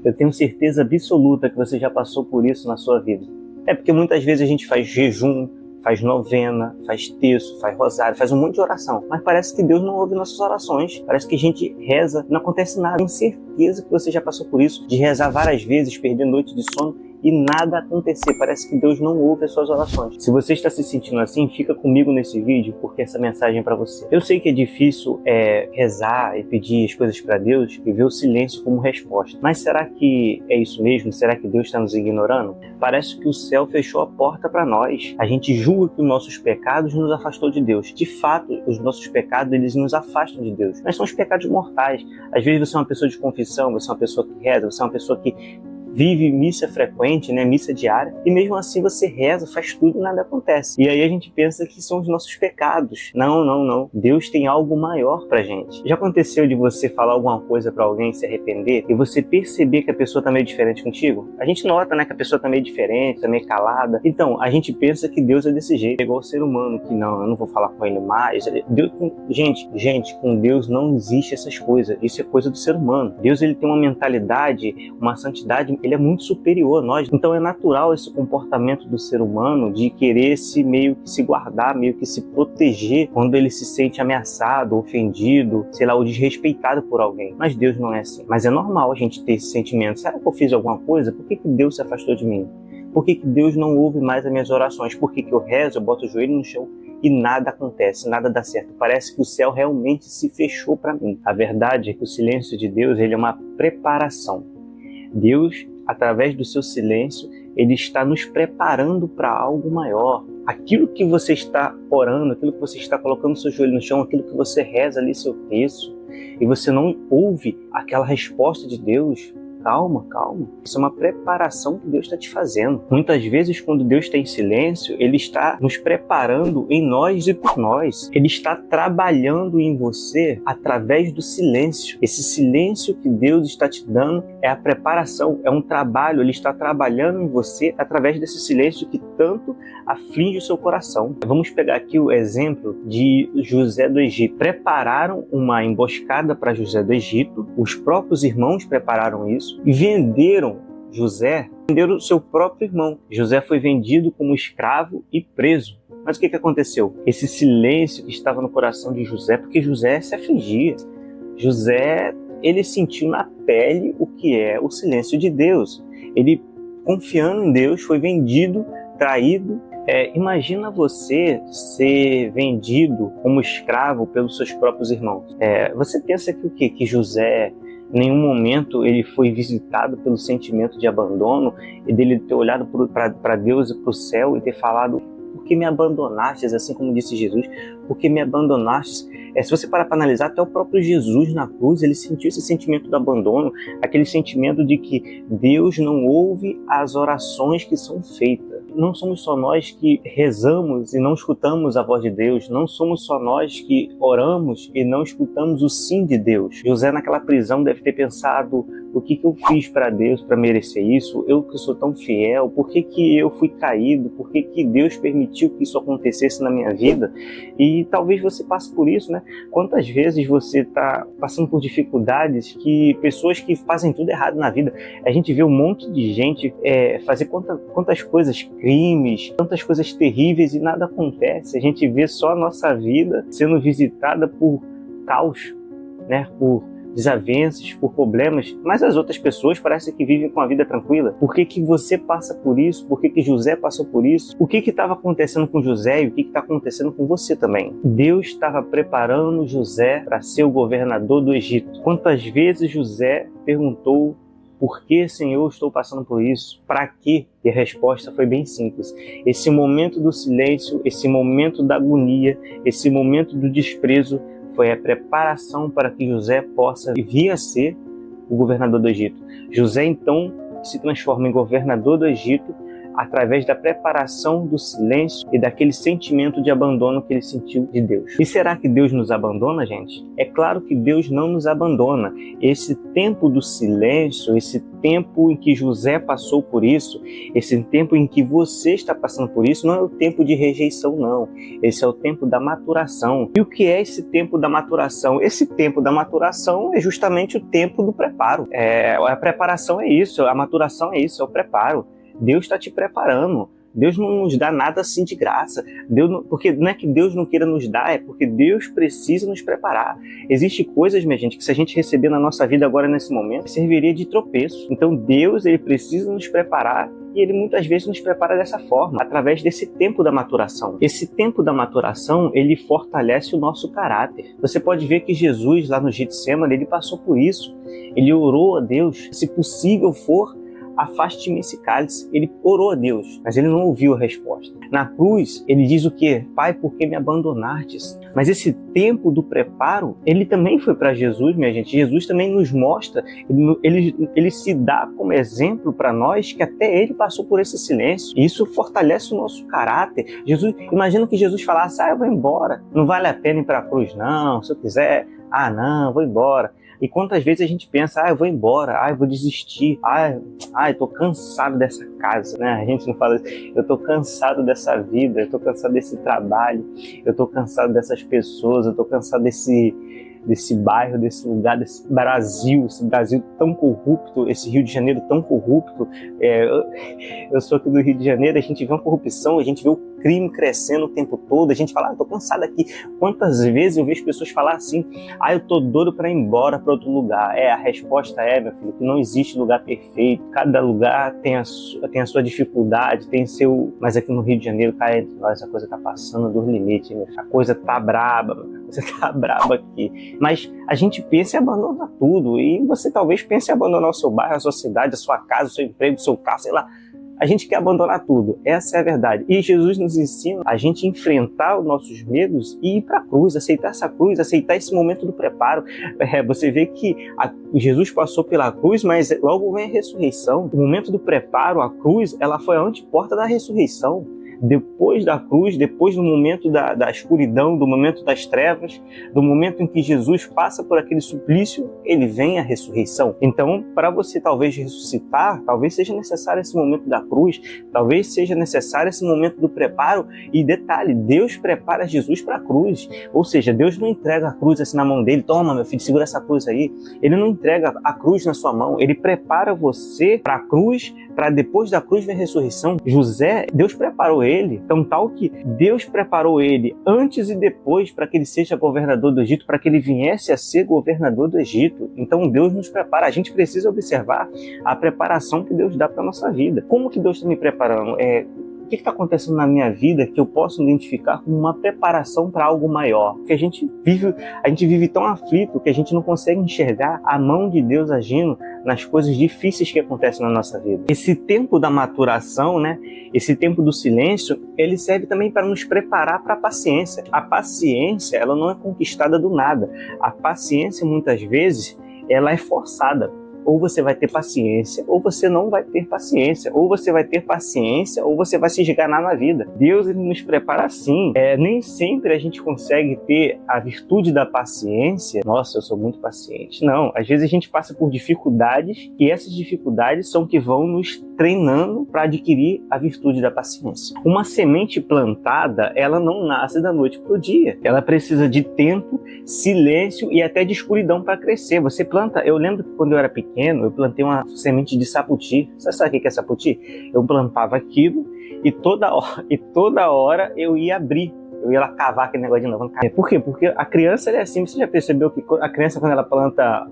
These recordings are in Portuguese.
Eu tenho certeza absoluta que você já passou por isso na sua vida. É porque muitas vezes a gente faz jejum, faz novena, faz terço, faz rosário, faz um monte de oração. Mas parece que Deus não ouve nossas orações. Parece que a gente reza, não acontece nada. Tenho certeza que você já passou por isso, de rezar várias vezes, perder noite de sono e nada acontecer. Parece que Deus não ouve as suas orações. Se você está se sentindo assim, fica comigo nesse vídeo, porque essa mensagem é para você. Eu sei que é difícil rezar e pedir as coisas para Deus e ver o silêncio como resposta. Mas será que é isso mesmo? Será que Deus está nos ignorando? Parece que o céu fechou a porta para nós. A gente julga que os nossos pecados nos afastou de Deus. De fato, os nossos pecados, eles nos afastam de Deus. Mas são os pecados mortais. Às vezes você é uma pessoa de confissão, você é uma pessoa que reza, você é uma pessoa que vive missa frequente, né, missa diária, e mesmo assim você reza, faz tudo e nada acontece. E aí a gente pensa que são os nossos pecados. Não, não, não. Deus tem algo maior pra gente. Já aconteceu de você falar alguma coisa pra alguém e se arrepender e você perceber que a pessoa tá meio diferente contigo? A gente nota, né, que a pessoa tá meio diferente, tá meio calada. Então, a gente pensa que Deus é desse jeito, é igual o ser humano, que não, eu não vou falar com ele mais. Deus, gente, com Deus não existe essas coisas. Isso é coisa do ser humano. Deus, ele tem uma mentalidade, uma santidade, ele é muito superior a nós. Então é natural esse comportamento do ser humano de querer meio que se guardar, meio que se proteger quando ele se sente ameaçado, ofendido, sei lá, ou desrespeitado por alguém. Mas Deus não é assim. Mas é normal a gente ter esse sentimento. Será que eu fiz alguma coisa? Por que Deus se afastou de mim? Por que Deus não ouve mais as minhas orações? Por que eu rezo, eu boto o joelho no chão e nada acontece, nada dá certo? Parece que o céu realmente se fechou para mim. A verdade é que o silêncio de Deus, ele é uma preparação. Deus, através do seu silêncio, ele está nos preparando para algo maior. Aquilo que você está orando, aquilo que você está colocando seu joelho no chão, aquilo que você reza ali seu terço, e você não ouve aquela resposta de Deus, calma, calma. Isso é uma preparação que Deus está te fazendo. Muitas vezes, quando Deus está em silêncio, Ele está nos preparando em nós e por nós. Ele está trabalhando em você através do silêncio. Esse silêncio que Deus está te dando é a preparação, é um trabalho. Ele está trabalhando em você através desse silêncio que tanto aflige o seu coração. Vamos pegar aqui o exemplo de José do Egito. Prepararam uma emboscada para José do Egito. Os próprios irmãos prepararam isso e venderam venderam o seu próprio irmão. José foi vendido como escravo e preso. Mas o que aconteceu? Esse silêncio que estava no coração de José, porque José se afligia. José, ele sentiu na pele o que é o silêncio de Deus. Ele, confiando em Deus, foi vendido, traído. Imagina você ser vendido como escravo pelos seus próprios irmãos. Você pensa que o quê? Que José, em nenhum momento, ele foi visitado pelo sentimento de abandono e dele ter olhado para Deus e para o céu e ter falado: por que me abandonastes? Assim como disse Jesus, por que me abandonastes? Se você parar para analisar, até o próprio Jesus na cruz, ele sentiu esse sentimento do abandono, aquele sentimento de que Deus não ouve as orações que são feitas. Não somos só nós que rezamos e não escutamos a voz de Deus. Não somos só nós que oramos e não escutamos o sim de Deus. José, naquela prisão, deve ter pensado: o que eu fiz para Deus para merecer isso? Eu que sou tão fiel, por que eu fui traído? Por que Deus permitiu que isso acontecesse na minha vida? E talvez você passe por isso, né? Quantas vezes você está passando por dificuldades que pessoas que fazem tudo errado na vida, a gente vê um monte de gente fazer quantas coisas, crimes, tantas coisas terríveis e nada acontece. A gente vê só a nossa vida sendo visitada por caos, né? Por desavenças, por problemas, mas as outras pessoas parecem que vivem com a vida tranquila. Por que você passa por isso? Por que José passou por isso? O que estava acontecendo com José e o que está acontecendo com você também? Deus estava preparando José para ser o governador do Egito. Quantas vezes José perguntou: por que, Senhor, estou passando por isso? Para quê? E a resposta foi bem simples. Esse momento do silêncio, esse momento da agonia, esse momento do desprezo, foi a preparação para que José possa vir a ser o governador do Egito. José, então, se transforma em governador do Egito, através da preparação do silêncio e daquele sentimento de abandono que ele sentiu de Deus. E será que Deus nos abandona, gente? É claro que Deus não nos abandona. Esse tempo do silêncio, esse tempo em que José passou por isso, esse tempo em que você está passando por isso, não é o tempo de rejeição, não. Esse é o tempo da maturação. E o que é esse tempo da maturação? Esse tempo da maturação é justamente o tempo do preparo. A preparação é isso, a maturação é isso, é o preparo. Deus está te preparando. Deus não nos dá nada assim de graça. Porque não é que Deus não queira nos dar, é porque Deus precisa nos preparar. Existem coisas, minha gente, que se a gente receber na nossa vida agora nesse momento, serviria de tropeço. Então Deus, ele precisa nos preparar e ele muitas vezes nos prepara dessa forma, através desse tempo da maturação. Esse tempo da maturação, ele fortalece o nosso caráter. Você pode ver que Jesus, lá no Getsemane, ele passou por isso. Ele orou a Deus, se possível for, afaste-me esse cálice. Ele orou a Deus, mas ele não ouviu a resposta. Na cruz, ele diz o quê? Pai, por que me abandonastes? Mas esse tempo do preparo, ele também foi para Jesus, minha gente. Jesus também nos mostra, ele se dá como exemplo para nós que até ele passou por esse silêncio. E isso fortalece o nosso caráter. Imagina que Jesus falasse, eu vou embora, não vale a pena ir para a cruz não, se eu quiser, não, vou embora. E quantas vezes a gente pensa, eu vou embora, eu vou desistir, eu tô cansado dessa casa, né? A gente não fala assim, eu tô cansado dessa vida, eu tô cansado desse trabalho, eu tô cansado dessas pessoas, eu tô cansado desse bairro, desse lugar, desse Brasil, esse Brasil tão corrupto, esse Rio de Janeiro tão corrupto. Eu sou aqui do Rio de Janeiro, a gente vê uma corrupção, a gente vê o crime crescendo o tempo todo, a gente fala, eu tô cansado aqui. Quantas vezes eu vejo pessoas falar assim, eu tô doido para ir embora para outro lugar. A resposta é, meu filho, que não existe lugar perfeito, cada lugar tem a sua dificuldade, tem seu... Mas aqui no Rio de Janeiro, cá entre nós, a coisa tá passando dos limites, a coisa tá braba, você tá braba aqui. Mas a gente pensa em abandonar tudo, e você talvez pense em abandonar o seu bairro, a sua cidade, a sua casa, o seu emprego, o seu carro, sei lá. A gente quer abandonar tudo, essa é a verdade. E Jesus nos ensina a gente enfrentar os nossos medos e ir para a cruz, aceitar essa cruz, aceitar esse momento do preparo. Você vê que Jesus passou pela cruz, mas logo vem a ressurreição. O momento do preparo, a cruz, ela foi a anteporta da ressurreição. Depois da cruz, depois do momento da escuridão, do momento das trevas, do momento em que Jesus passa por aquele suplício, ele vem a ressurreição. Então, para você talvez ressuscitar, talvez seja necessário esse momento da cruz, talvez seja necessário esse momento do preparo. E detalhe, Deus prepara Jesus para a cruz. Ou seja, Deus não entrega a cruz assim na mão dele, toma meu filho, segura essa cruz aí. Ele não entrega a cruz na sua mão, ele prepara você para a cruz, para depois da cruz vir a ressurreição. José, Deus preparou ele, então tal que Deus preparou ele antes e depois para que ele seja governador do Egito, para que ele viesse a ser governador do Egito. Então Deus nos prepara, a gente precisa observar a preparação que Deus dá para a nossa vida. Como que Deus está me preparando? O que está acontecendo na minha vida que eu posso identificar como uma preparação para algo maior? Porque a gente vive tão aflito que a gente não consegue enxergar a mão de Deus agindo nas coisas difíceis que acontecem na nossa vida. Esse tempo da maturação, né? Esse tempo do silêncio, ele serve também para nos preparar para a paciência. A paciência, ela não é conquistada do nada. A paciência, muitas vezes, ela é forçada. Ou você vai ter paciência, ou você não vai ter paciência. Ou você vai ter paciência, ou você vai se esganar na vida. Deus, ele nos prepara assim. Nem sempre a gente consegue ter a virtude da paciência. Nossa, eu sou muito paciente. Não, às vezes a gente passa por dificuldades, e essas dificuldades são que vão nos treinando para adquirir a virtude da paciência. Uma semente plantada, ela não nasce da noite para o dia. Ela precisa de tempo, silêncio e até de escuridão para crescer. Você planta... Eu lembro que quando eu era pequeno, eu plantei uma semente de saputi. Você sabe o que é saputi? Eu plantava aquilo e toda hora eu ia abrir. Eu ia lá cavar aquele negócio de novo. Por quê? Porque a criança, ela é assim. Você já percebeu que a criança, quando ela planta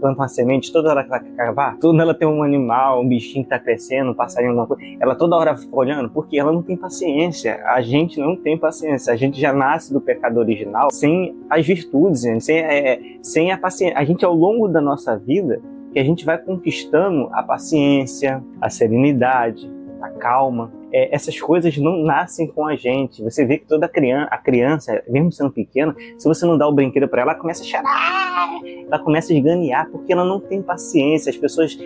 uma semente, toda hora que ela quer cavar, quando ela tem um animal, um bichinho que está crescendo, um passarinho, alguma coisa, ela toda hora fica olhando, porque ela não tem paciência. A gente não tem paciência. A gente já nasce do pecado original sem as virtudes, sem a paciência. A gente, ao longo da nossa vida, que a gente vai conquistando a paciência, a serenidade, a calma. Essas coisas não nascem com a gente. Você vê que toda criança, mesmo sendo pequena, se você não dá o brinquedo para ela, ela começa a chorar, ela começa a esganiar, porque ela não tem paciência. As pessoas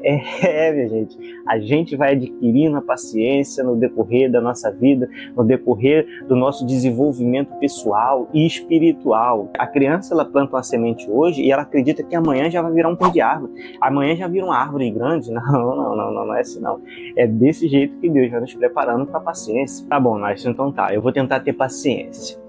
Minha gente, a gente vai adquirindo a paciência no decorrer da nossa vida, no decorrer do nosso desenvolvimento pessoal e espiritual. A criança, ela planta uma semente hoje e ela acredita que amanhã já vai virar um pé de árvore. Amanhã já vira uma árvore grande. Não é assim não. É desse jeito que Deus vai nos preparando para a paciência. Tá bom, Nácio, então tá, eu vou tentar ter paciência.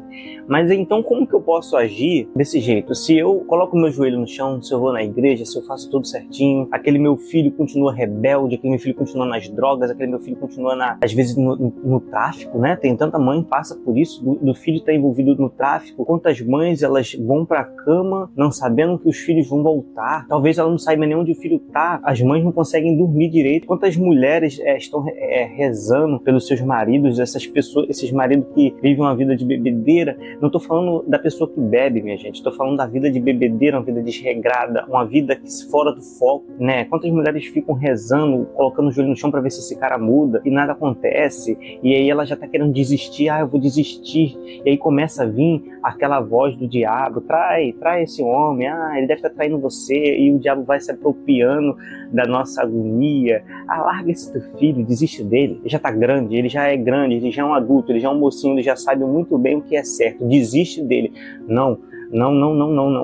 Mas então como que eu posso agir desse jeito? Se eu coloco meu joelho no chão, se eu vou na igreja, se eu faço tudo certinho, aquele meu filho continua rebelde, aquele meu filho continua nas drogas, aquele meu filho continua, às vezes, no tráfico, né? Tem tanta mãe que passa por isso, do filho estar envolvido no tráfico. Quantas mães, elas vão pra cama não sabendo que os filhos vão voltar. Talvez ela não saiba nem onde o filho tá. As mães não conseguem dormir direito. Quantas mulheres estão rezando pelos seus maridos, essas pessoas, esses maridos que vivem uma vida de bebedeira. Não estou falando da pessoa que bebe, minha gente. Estou falando da vida de bebedeira, uma vida desregrada, uma vida que fora do foco, né? Quantas mulheres ficam rezando, colocando o joelho no chão para ver se esse cara muda e nada acontece. E aí ela já está querendo desistir. Eu vou desistir. E aí começa a vir aquela voz do diabo. Trai esse homem. Ele deve estar traindo você. E o diabo vai se apropriando da nossa agonia. Larga esse teu filho, desiste dele. Ele já está grande, ele já é um adulto, ele já é um mocinho, ele já sabe muito bem o que é certo. Desiste dele. Não.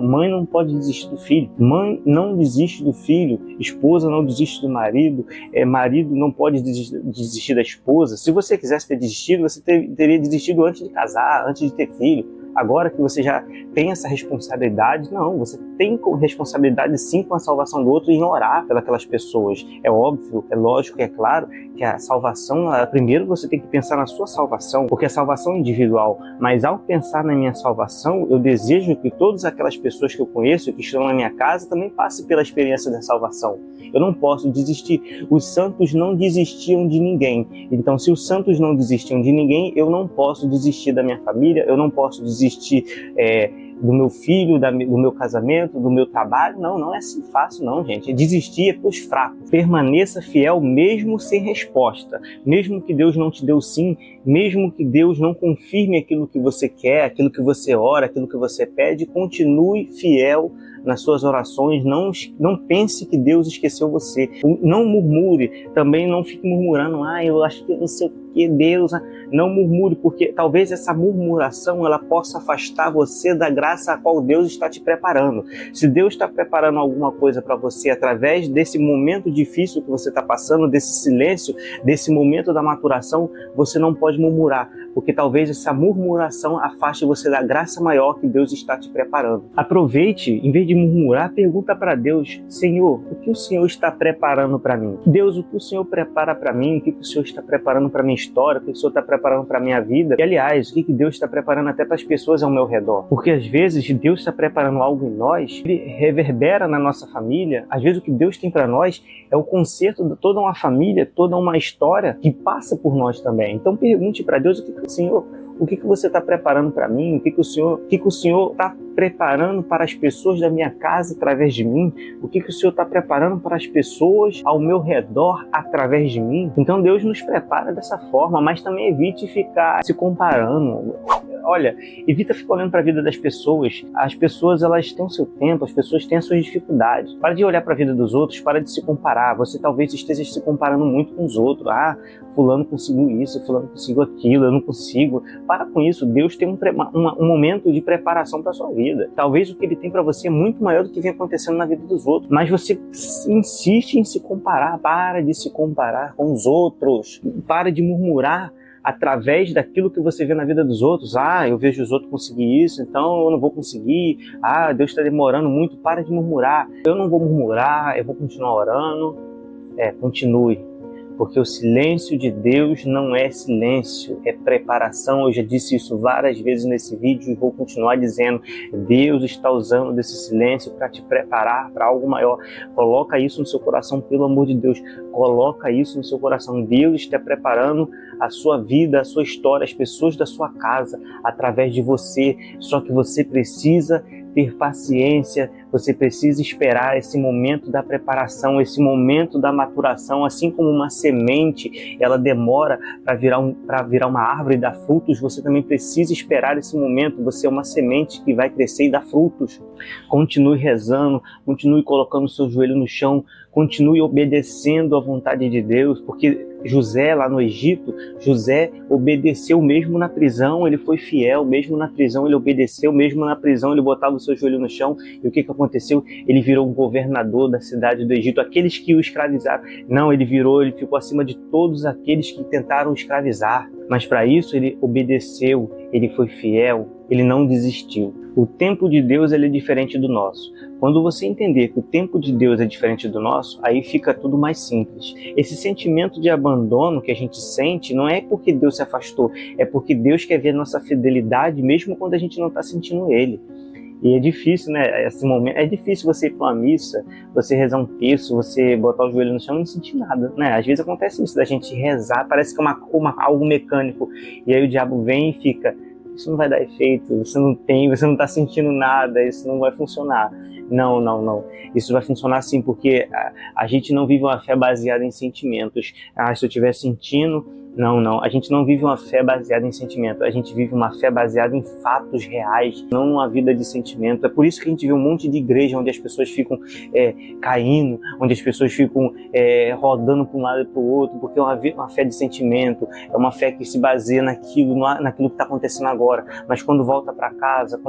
Mãe não pode desistir do filho. Mãe não desiste do filho. Esposa não desiste do marido. Marido não pode desistir da esposa. Se você quisesse ter desistido, você teria desistido antes de casar, antes de ter filho. Agora que você já tem essa responsabilidade, não, você tem responsabilidade sim com a salvação do outro e em orar pelas pessoas. É óbvio, é lógico, é claro que a salvação, primeiro você tem que pensar na sua salvação, porque a salvação é individual, mas ao pensar na minha salvação, eu desejo que todas aquelas pessoas que eu conheço, que estão na minha casa, também passem pela experiência da salvação. Eu não posso desistir. Os santos não desistiam de ninguém. Então, se os santos não desistiam de ninguém, eu não posso desistir da minha família, eu não posso desistir do meu filho, do meu casamento, do meu trabalho. Não é assim fácil não, gente. Desistir é para os fracos. Permaneça fiel mesmo sem resposta. Mesmo que Deus não te deu sim, mesmo que Deus não confirme aquilo que você quer, aquilo que você ora, aquilo que você pede, continue fiel nas suas orações. Não pense que Deus esqueceu você. Não murmure, também não fique murmurando, eu acho que não sei o que, Deus. Não murmure, porque talvez essa murmuração ela possa afastar você da graça a qual Deus está te preparando. Se Deus está preparando alguma coisa para você através desse momento difícil que você está passando, desse silêncio, desse momento da maturação, você não pode murmurar, porque talvez essa murmuração afaste você da graça maior que Deus está te preparando. Aproveite, em vez de murmurar, pergunta para Deus: Senhor, o que o Senhor está preparando para mim? Deus, o que o Senhor prepara para mim? O que o Senhor está preparando para minha história? O que o Senhor está preparando para minha vida? E aliás, o que Deus está preparando até para as pessoas ao meu redor? Porque às vezes Deus está preparando algo em nós, ele reverbera na nossa família. Às vezes o que Deus tem para nós é o conserto de toda uma família, toda uma história que passa por nós também. Então pergunte para Deus: o que você está preparando para mim? O que o Senhor está preparando para as pessoas da minha casa através de mim? O que o Senhor está preparando para as pessoas ao meu redor através de mim? Então Deus nos prepara dessa forma, mas também evite ficar se comparando. Olha, evita ficar olhando para a vida das pessoas. As pessoas, elas têm o seu tempo, as pessoas têm as suas dificuldades. Para de olhar para a vida dos outros, para de se comparar. Você talvez esteja se comparando muito com os outros. Fulano conseguiu isso, fulano conseguiu aquilo, eu não consigo. Para com isso. Deus tem um momento de preparação para a sua vida. Talvez o que Ele tem para você é muito maior do que vem acontecendo na vida dos outros. Mas você insiste em se comparar. Para de se comparar com os outros. Para de murmurar através daquilo que você vê na vida dos outros. Eu vejo os outros conseguir isso, então eu não vou conseguir. Deus está demorando muito. Para de murmurar. Eu não vou murmurar, eu vou continuar orando. Continue. Porque o silêncio de Deus não é silêncio, é preparação. Eu já disse isso várias vezes nesse vídeo e vou continuar dizendo. Deus está usando desse silêncio para te preparar para algo maior. Coloca isso no seu coração, pelo amor de Deus. Coloca isso no seu coração. Deus está preparando a sua vida, a sua história, as pessoas da sua casa através de você. Só que você precisa ter paciência, Você precisa esperar esse momento da preparação, esse momento da maturação, assim como uma semente, ela demora para virar uma árvore e dar frutos, você também precisa esperar esse momento. Você é uma semente que vai crescer e dar frutos. Continue rezando, continue colocando o seu joelho no chão, continue obedecendo à vontade de Deus, porque José lá no Egito, José obedeceu mesmo na prisão, ele foi fiel, mesmo na prisão ele obedeceu, mesmo na prisão ele botava o seu joelho no chão. E o que aconteceu? Ele virou um governador da cidade do Egito, aqueles que o escravizaram. Não, ele ficou acima de todos aqueles que tentaram escravizar. Mas para isso ele obedeceu, ele foi fiel, ele não desistiu. O tempo de Deus ele é diferente do nosso. Quando você entender que o tempo de Deus é diferente do nosso, aí fica tudo mais simples. Esse sentimento de abandono que a gente sente não é porque Deus se afastou, é porque Deus quer ver nossa fidelidade mesmo quando a gente não está sentindo Ele. E é difícil, né? Esse momento, é difícil você ir para uma missa, você rezar um terço, você botar o joelho no chão e não sentir nada, né? Às vezes acontece isso, da gente rezar, parece que é algo mecânico. E aí o diabo vem e fica: isso não vai dar efeito, você não está sentindo nada, isso não vai funcionar. Não. Isso vai funcionar sim, porque a gente não vive uma fé baseada em sentimentos. Se eu estiver sentindo... Não. A gente não vive uma fé baseada em sentimento. A gente vive uma fé baseada em fatos reais, não numa vida de sentimento. É por isso que a gente vê um monte de igreja onde as pessoas ficam caindo, onde as pessoas ficam rodando para um lado e para o outro, porque é uma fé de sentimento, é uma fé que se baseia naquilo que está acontecendo agora. Mas quando volta para casa,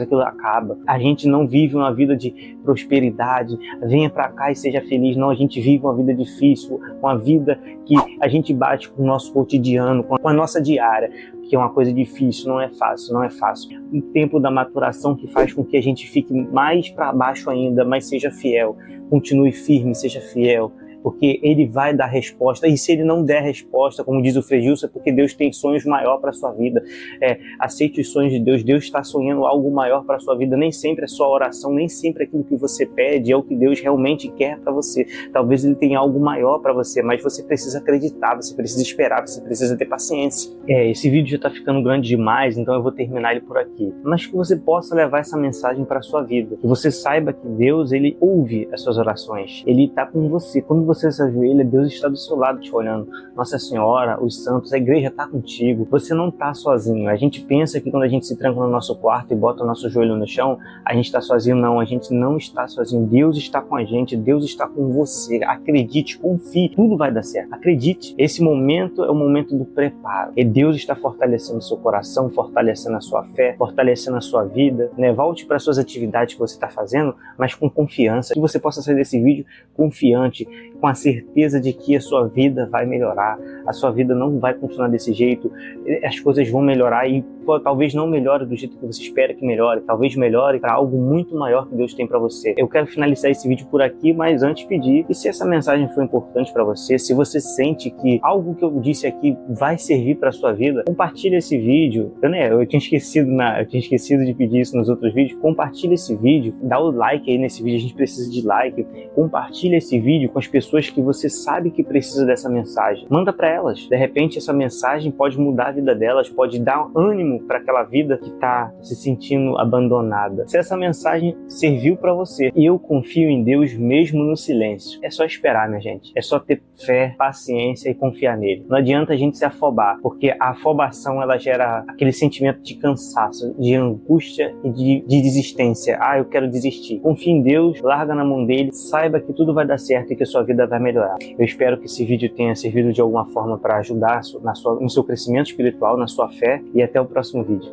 aquilo acaba. A gente não vive uma vida de prosperidade, venha para cá e seja feliz. Não, a gente vive uma vida difícil, uma vida que a gente bate com o nosso cotidiano, com a nossa diária, que é uma coisa difícil, não é fácil. Um tempo da maturação que faz com que a gente fique mais para baixo ainda, mas seja fiel, continue firme, seja fiel, porque Ele vai dar resposta. E se Ele não der resposta, como diz o Frei Gilson, é porque Deus tem sonhos maior para a sua vida. Aceite os sonhos de Deus. Deus está sonhando algo maior para a sua vida. Nem sempre é só oração, nem sempre aquilo que você pede é o que Deus realmente quer para você. Talvez Ele tenha algo maior para você, mas você precisa acreditar, você precisa esperar, você precisa ter paciência. Esse vídeo já está ficando grande demais, então eu vou terminar ele por aqui. Mas que você possa levar essa mensagem para a sua vida. Que você saiba que Deus, Ele ouve as suas orações. Ele está com você. Quando você se ajoelha, Deus está do seu lado te olhando. Nossa Senhora, os santos, a igreja está contigo. Você não está sozinho. A gente pensa que quando a gente se tranca no nosso quarto e bota o nosso joelho no chão, a gente está sozinho. Não, a gente não está sozinho. Deus está com a gente, Deus está com você. Acredite, confie, tudo vai dar certo. Acredite. Esse momento é o momento do preparo. E Deus está fortalecendo o seu coração, fortalecendo a sua fé, fortalecendo a sua vida, né? Volte para as suas atividades que você está fazendo, mas com confiança. Que você possa sair desse vídeo confiante, com a certeza de que a sua vida vai melhorar, a sua vida não vai continuar desse jeito, as coisas vão melhorar e talvez não melhore do jeito que você espera que melhore, talvez melhore para algo muito maior que Deus tem para você. Eu quero finalizar esse vídeo por aqui, mas antes pedir, e se essa mensagem foi importante para você, se você sente que algo que eu disse aqui vai servir para a sua vida, compartilhe esse vídeo. Eu tinha esquecido de pedir isso nos outros vídeos. Compartilhe esse vídeo, dá o like aí nesse vídeo, a gente precisa de like. Compartilhe esse vídeo com as pessoas que você sabe que precisa dessa mensagem. Manda para elas. De repente essa mensagem pode mudar a vida delas, pode dar ânimo para aquela vida que está se sentindo abandonada. Se essa mensagem serviu para você, e eu confio em Deus mesmo no silêncio, é só esperar, minha gente. É só ter fé, paciência e confiar nele. Não adianta a gente se afobar, porque a afobação ela gera aquele sentimento de cansaço, de angústia e de desistência. Eu quero desistir. Confie em Deus, larga na mão dele, saiba que tudo vai dar certo e que a sua vida vai melhorar. Eu espero que esse vídeo tenha servido de alguma forma para ajudar no seu crescimento espiritual, na sua fé, e até o próximo vídeo.